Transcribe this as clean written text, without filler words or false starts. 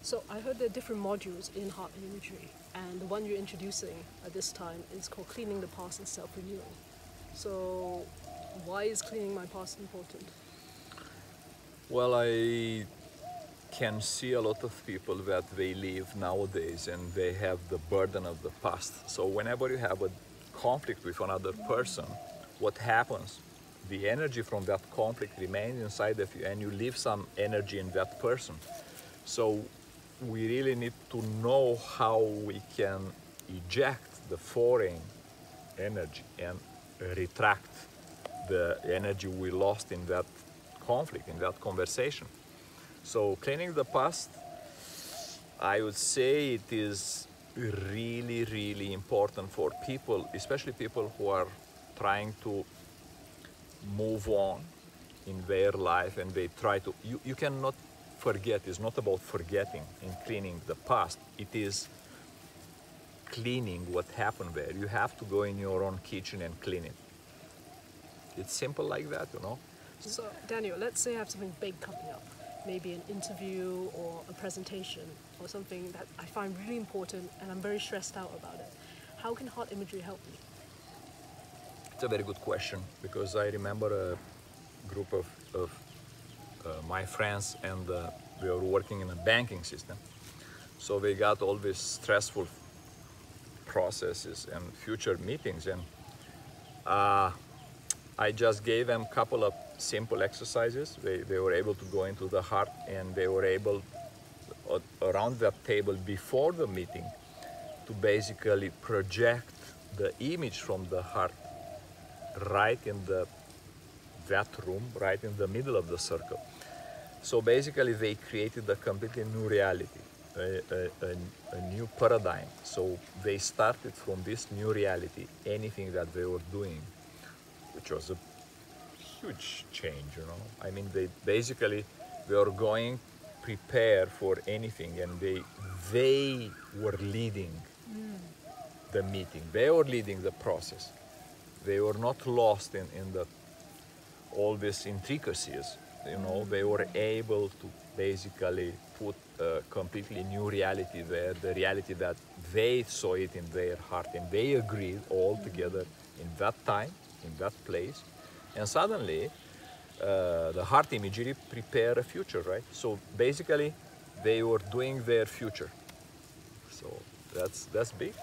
So I heard there are different modules in Heart Imagery, and the one you're introducing at this time is called Cleaning the Past and Self-Renewal. So why is cleaning my past important? Well, I can see a lot of people that they live nowadays and they have the burden of the past. So whenever you have a conflict with another person, what happens? The energy from that conflict remains inside of you and you leave some energy in that person. So we really need to know how we can eject the foreign energy and retract the energy we lost in that conflict, in that conversation. So cleaning the past, I would say it is really, really important for people, especially people who are trying to move on in their life and they try to, you cannot forget. It's not about forgetting and cleaning the past. It is cleaning what happened there. You have to go in your own kitchen and clean it. It's simple like that, you know. So Daniel, let's say I have something big coming up, maybe an interview or a presentation or something that I find really important and I'm very stressed out about it. How can Heart Imagery help me? It's a very good question, because I remember a group of my friends, and we were working in a banking system. So they got all these stressful processes and future meetings, and I just gave them a couple of simple exercises. They were able to go into the heart, and they were able, around that table before the meeting, to basically project the image from the heart right in that room, right in the middle of the circle. So basically they created a completely new reality, a new paradigm. So they started from this new reality, anything that they were doing, which was a huge change, you know. I mean, they were going prepared for anything, and they were leading the meeting. They were leading the process. They were not lost in all these intricacies. You know, they were able to basically put a completely new reality there, the reality that they saw it in their heart, and they agreed all together in that time, in that place. And suddenly, the Heart Imagery prepared a future, right? So basically, they were doing their future. So that's big.